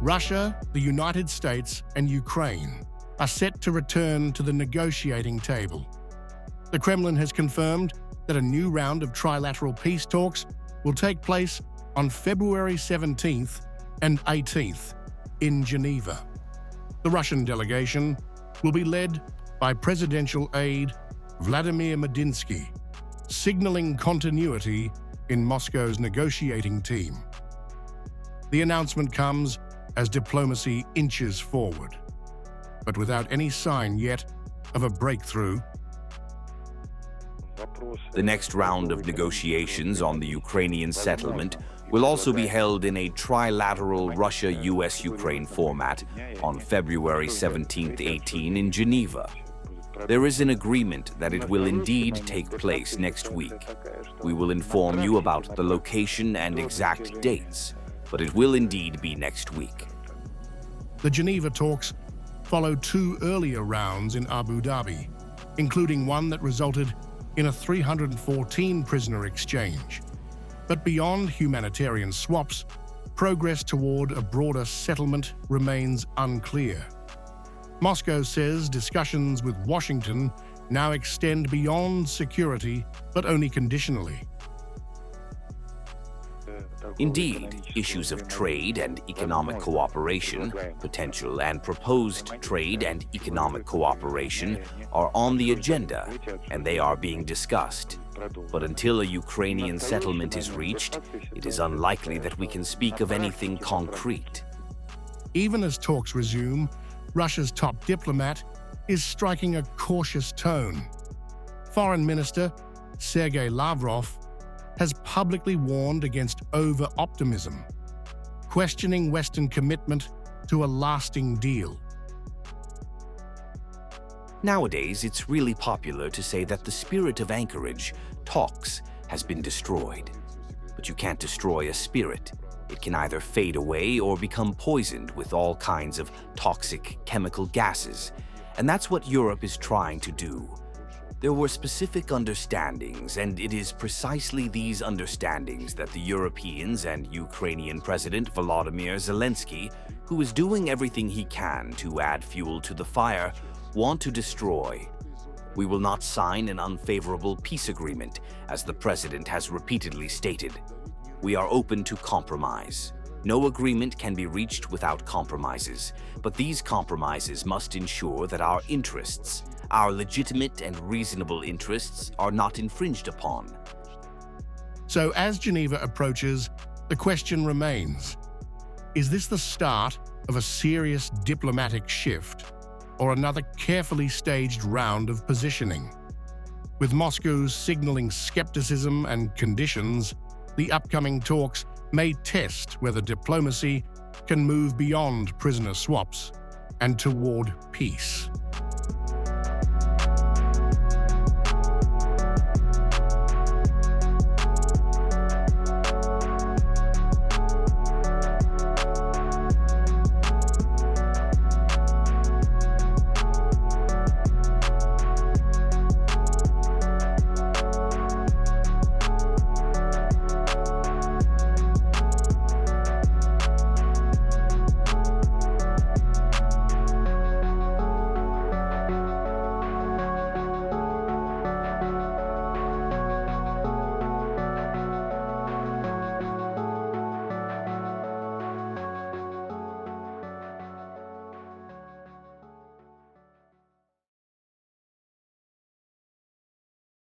Russia, the United States, and Ukraine are set to return to the negotiating table. The Kremlin has confirmed that a new round of trilateral peace talks will take place on February 17th and 18th in Geneva. The Russian delegation will be led by presidential aide Vladimir Medinsky, signaling continuity in Moscow's negotiating team. The announcement comes as diplomacy inches forward, but without any sign yet of a breakthrough. The next round of negotiations on the Ukrainian settlement will also be held in a trilateral Russia-US-Ukraine format on February 17-18 in Geneva. There is an agreement that it will indeed take place next week. We will inform you about the location and exact dates, but it will indeed be next week. The Geneva talks follow two earlier rounds in Abu Dhabi, including one that resulted in a 314-prisoner exchange. But beyond humanitarian swaps, progress toward a broader settlement remains unclear. Moscow says discussions with Washington now extend beyond security, but only conditionally. Indeed, issues of trade and economic cooperation, potential and proposed trade and economic cooperation are on the agenda, and they are being discussed. But until a Ukrainian settlement is reached, it is unlikely that we can speak of anything concrete. Even as talks resume, Russia's top diplomat is striking a cautious tone. Foreign Minister Sergei Lavrov has publicly warned against over-optimism, questioning Western commitment to a lasting deal. Nowadays, it's really popular to say that the spirit of Anchorage, talks, has been destroyed. But you can't destroy a spirit. It can either fade away or become poisoned with all kinds of toxic chemical gases. And that's what Europe is trying to do. There were specific understandings, and it is precisely these understandings that the Europeans and Ukrainian President Vladimir Zelensky, who is doing everything he can to add fuel to the fire, want to destroy. We will not sign an unfavorable peace agreement, as the President has repeatedly stated. We are open to compromise. No agreement can be reached without compromises, but these compromises must ensure that our interests, our legitimate and reasonable interests, are not infringed upon. So as Geneva approaches, the question remains, is this the start of a serious diplomatic shift, or another carefully staged round of positioning? With Moscow signaling skepticism and conditions, the upcoming talks may test whether diplomacy can move beyond prisoner swaps and toward peace.